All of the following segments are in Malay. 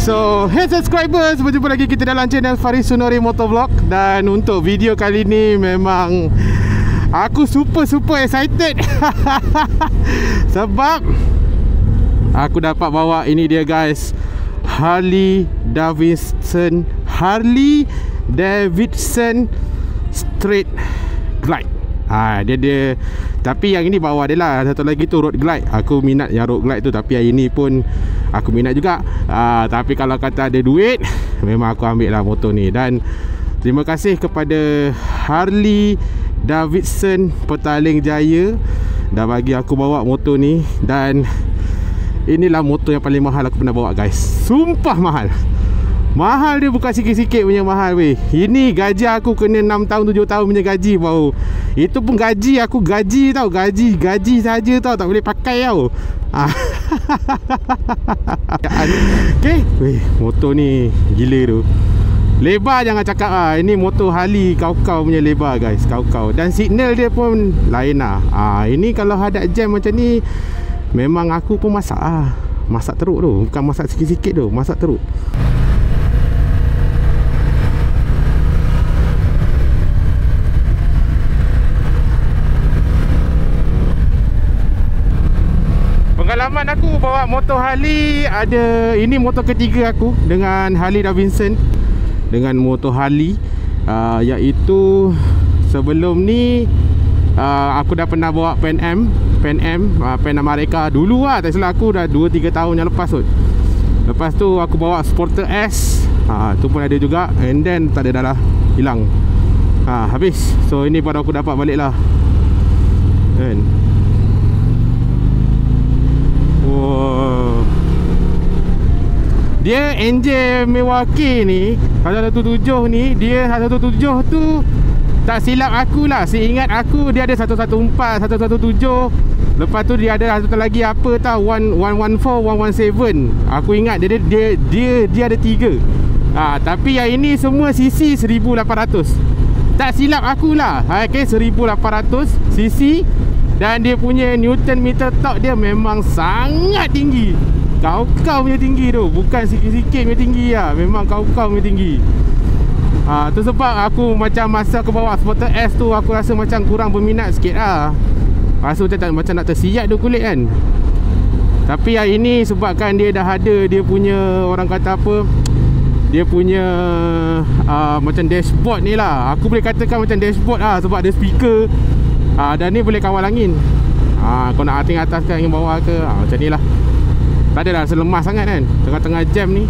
So, hey subscribers, berjumpa lagi kita dalam channel Faris Sunori Motovlog. Dan untuk video kali ni memang aku super excited sebab aku dapat bawa ini dia guys, Harley Davidson Straight Glide. Dia tapi yang ini bawa dia lah. Satu lagi tu Road Glide. Aku minat yang Road Glide tu, tapi yang ini pun aku minat juga. Tapi kalau kata ada duit, memang aku ambil lah motor ni. Dan terima kasih kepada Harley Davidson Petaling Jaya dah bagi aku bawa motor ni. Dan inilah motor yang paling mahal aku pernah bawa guys. Sumpah mahal. Mahal dia, bukan sikit-sikit punya mahal weh. Ini gaji aku kena 6 tahun 7 tahun punya gaji baru. Itu pun gaji aku gaji tau. Gaji saja tau, tak boleh pakai tau. Okay. Weh, motor ni gila tu. Lebar jangan cakap lah. Ini motor Harley kau-kau punya lebar guys. Kau-kau. Dan signal dia pun lain lah. Ini kalau hadap jam macam ni, memang aku pun masak lah. Masak teruk tu. Bukan masak sikit-sikit tu, masak teruk. Pengalaman aku bawa motor Harley ada, ini motor ketiga aku dengan Harley Davidson, dengan motor Harley, iaitu sebelum ni aku dah pernah bawa Pan Am America dulu lah, tak salah aku dah 2-3 tahun yang lepas tu. Lepas tu aku bawa Sporter S, tu pun ada juga, and then tak ada dah lah, hilang. Habis. So ini baru aku dapat balik lah kan. Wow. Dia NJ Milwaukee ni 117 ni, dia 117 tu tak silap aku lah, seingat aku dia ada 114, 117. Lepas tu dia ada satu lagi apa tau, 114, 117. Aku ingat dia ada 3. Tapi yang ini semua CC 1800. Tak silap aku lah. Okay, 1800 CC. Dan dia punya Newton meter torque dia memang sangat tinggi. Kau-kau punya tinggi tu, bukan sikit-sikit punya tinggi lah. Memang kau-kau punya tinggi. Tu sebab aku macam masa aku bawa Sporter S tu, aku rasa macam kurang berminat sikit lah. Rasa macam nak tersiap tu kulit kan. Tapi yang ini sebabkan dia dah ada dia punya, orang kata apa, dia punya macam dashboard ni lah. Aku boleh katakan macam dashboard lah, sebab ada speaker. Dan ni boleh kawal angin. Kau nak ating atas ke angin bawah ke, macam ni lah. Tak ada dah selemas sangat kan tengah-tengah jam ni.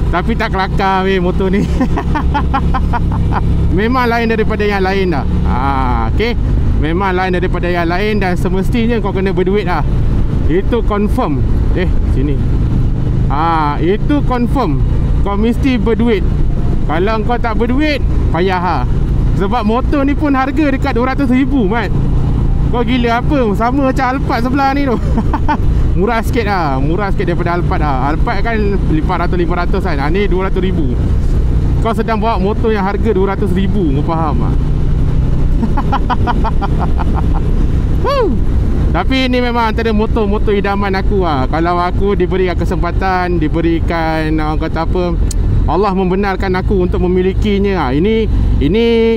Tapi tak kelakar weh motor ni. Memang lain daripada yang lain dah. Okay. Memang lain daripada yang lain. Dan semestinya kau kena berduit lah. Itu confirm. Sini. Itu confirm. Kau mesti berduit. Kalau kau tak berduit, payah lah. Sebab motor ni pun harga dekat 200,000 mat. Kau gila apa? Sama macam Alphard sebelah ni tu. Murah sikit lah. Murah sikit daripada Alphard lah. Alphard kan 500 kan. Ni 200,000. Kau sedang bawa motor yang harga 200,000. Kau faham tak? Tapi ni memang antara motor-motor idaman aku lah. Kalau aku diberikan kesempatan, diberikan orang kata apa, Allah membenarkan aku untuk memilikinya. Ini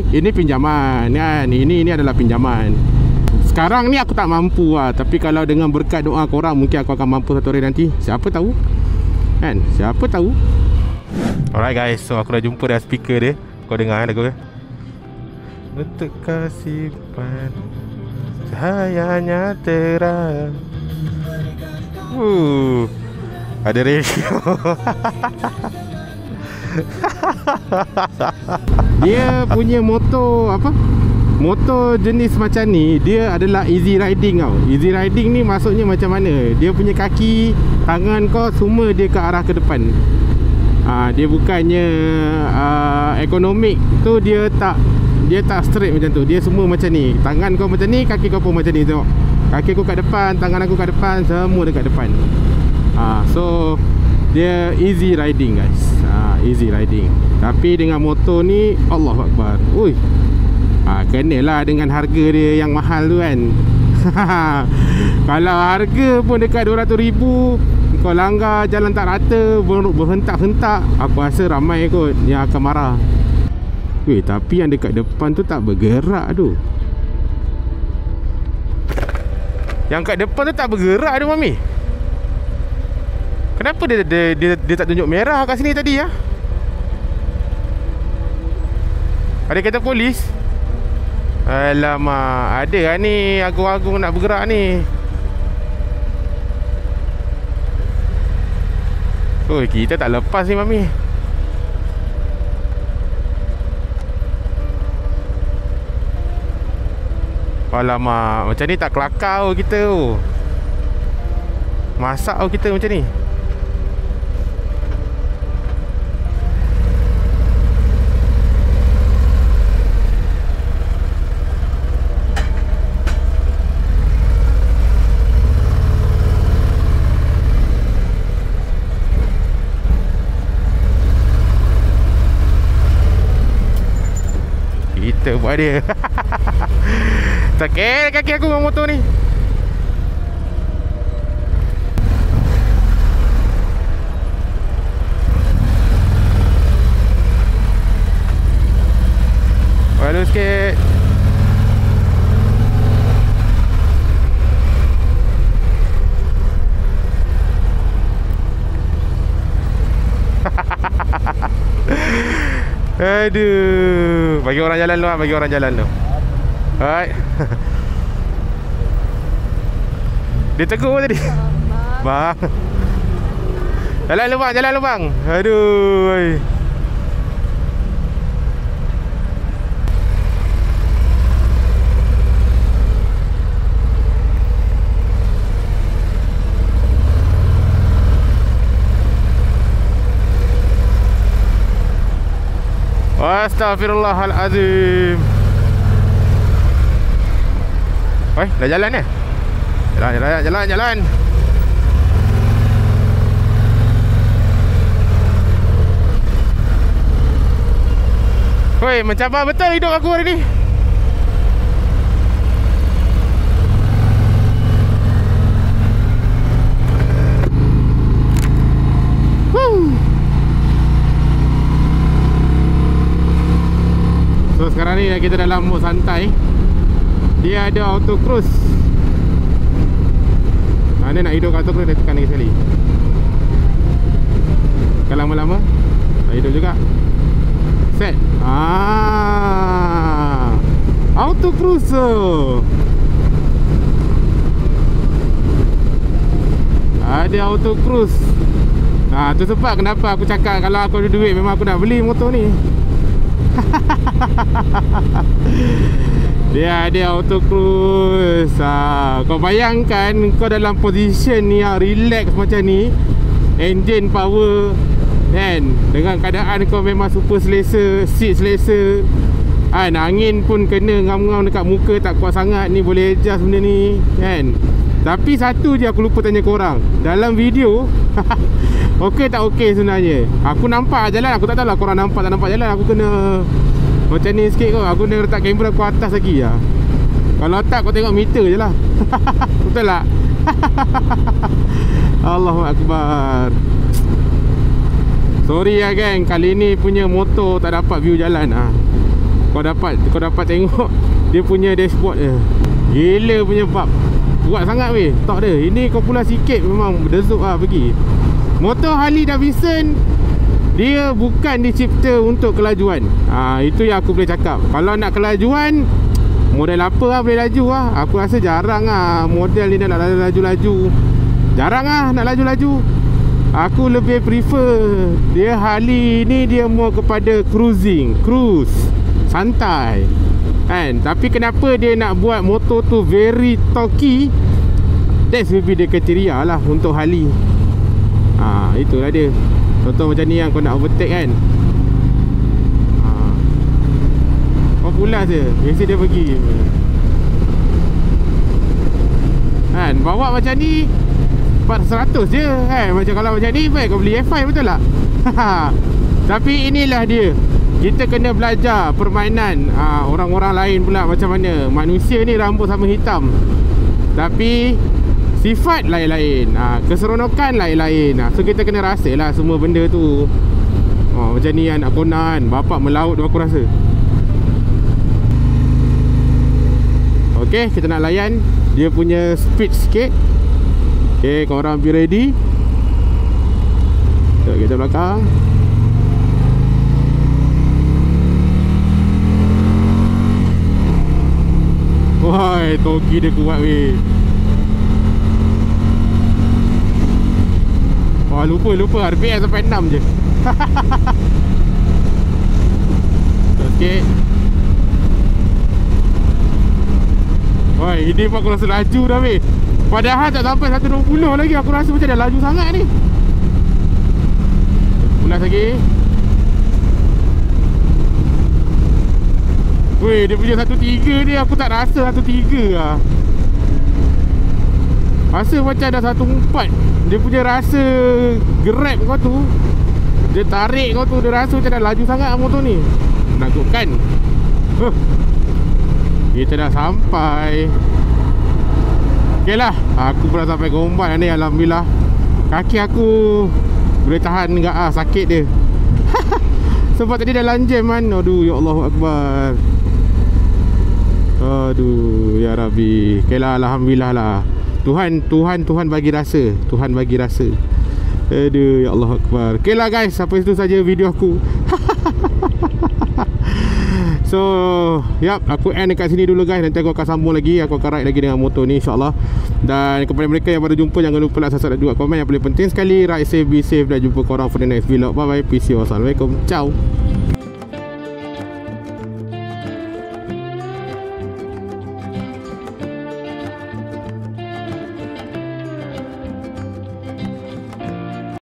pinjaman kan. Ini adalah pinjaman. Sekarang ni aku tak mampu lah. Tapi kalau dengan berkat doa korang, mungkin aku akan mampu satu hari nanti. Siapa tahu kan? Siapa tahu. Alright guys, so aku dah jumpa dah speaker dia. Kau dengar lagu dia. Untuk kasih padamu cahayanya terang. Ada radio. Dia punya motor apa? Motor jenis macam ni, dia adalah easy riding tau. Easy riding ni maksudnya macam mana? Dia punya kaki, tangan kau semua dia ke arah ke depan. Dia bukannya ekonomik tu, dia tak straight macam tu. Dia semua macam ni. Tangan kau macam ni, kaki kau pun macam ni. Tengok. Kaki aku kat depan, tangan aku kat depan, semua dekat depan. So dia easy riding guys. Easy riding. Tapi dengan motor ni, Allahuakbar. Ui. Kenalah dengan harga dia yang mahal tu kan. Kalau harga pun dekat 200,000, kau langgar jalan tak rata, berhentak-hentak, aku rasa ramai kot yang akan marah. Weh, tapi yang dekat depan tu tak bergerak tu. Yang kat depan tu tak bergerak tu, Mami. Kenapa dia tak tunjuk merah kat sini tadi ya? Ada kereta polis? Alamak, ada lah ni agung-agung nak bergerak ni. Oh, kita tak lepas ni, Mami. Alamak, macam ni tak kelakar kita tu. Masak kita macam ni. Kita buat dia. Sakit kaki aku dengan motor ni. Lalu sikit. Aduh, bagi orang jalan lu, bagi orang jalan lu. Hai. Dia tegur tadi. Bang. Jalan lu bang, jalan lu bang. Aduh. Astaghfirullahalazim. Oi, dah jalan eh? Jalan. Oi, mencabar betul hidup aku hari ni. So sekarang ni kita dalam mode santai. Dia ada auto cruise. Dia nak hidup auto cruise, dia tekan lagi sekali. Kalau lama-lama tak hidup juga. Set. Auto cruise. Ada auto cruise. Tu sebab kenapa aku cakap kalau aku ada duit memang aku nak beli motor ni. Dia ada auto cruise. Kau bayangkan kau dalam position ni yang relax macam ni, engine power kan, dengan keadaan kau memang super selesa, seat selesa kan, angin pun kena ngam-ngam dekat muka tak kuat sangat ni, boleh adjust benda ni kan. Tapi satu je aku lupa tanya korang, dalam video okey tak okey sebenarnya. Aku nampak jalan, aku tak tahu lah korang nampak tak nampak jalan. Aku kena macam ni sikit kot. Aku kena letak kamera aku atas lagi lah. Kalau tak kau tengok meter je lah. Betul tak? Allahu Akbar. Sorry lah gang, kali ni punya motor tak dapat view jalan lah. Kau dapat tengok dia punya dashboard dia. Gila punya bab. Kuat sangat weh tok dia. Ini kau pula sikit memang berdezuk lah pergi. Motor Harley Davidson dia bukan dicipta untuk kelajuan. Itu yang aku boleh cakap. Kalau nak kelajuan, model apa lah boleh laju lah. Aku rasa jarang lah model ni nak laju-laju. Jarang lah nak laju-laju. Aku lebih prefer dia Harley ni, dia more kepada cruising, cruise, santai kan. Tapi kenapa dia nak buat motor tu very talky? That's maybe dia kriteria lah untuk Harley. Itulah dia. Contoh macam ni yang kau nak overtake kan, kau pulas je, biasa dia pergi kan. Bawa macam ni 400 je kan. Macam kalau macam ni baik kau beli F5, betul tak? Tapi inilah dia, kita kena belajar permainan orang-orang lain pula macam mana. Manusia ni rambut sama hitam, tapi sifat lain-lain, keseronokan lain-lain. So kita kena rasa lah semua benda tu. Macam ni kan, aku nak kan bapak melaut tu aku rasa. Okay, kita nak layan dia punya speed sikit. Okay, korang be ready. Jom kita belakang. Wah, toki dia kuat weh. Wah, lupa RPM sampai 6 je. Sikit. Wah, ini pun aku rasa laju dah weh. Padahal tak sampai 120 lagi. Aku rasa macam dah laju sangat ni. Pulas lagi. Weh, dia punya 1.3 ni aku tak rasa 1.3 lah. Rasa macam dah 1.4. Dia punya rasa grab kau tu, dia tarik kau tu, dia rasa macam dah laju sangat motor ni. Menakutkan. Kita dah sampai. Okay lah, aku pun dah sampai Gombak ni. Alhamdulillah. Kaki aku boleh tahan enggak sakit dia. Sebab tadi dah lanjam kan. Aduh, ya Allah Akbar. Aduh, ya Rabbi. Okay lah, Alhamdulillah lah. Tuhan bagi rasa. Tuhan bagi rasa. Aduh, ya Allah Akbar. Okay lah guys, sampai situ saja video aku. So, aku end dekat sini dulu guys. Nanti aku akan sambung lagi. Aku akan ride lagi dengan motor ni insyaAllah. Dan kepada mereka yang baru jumpa, jangan lupa like, subscribe dan juga komen. Yang paling penting sekali, ride safe, be safe. Dan jumpa korang for the next vlog. Bye bye, peace. Wassalamualaikum, ciao.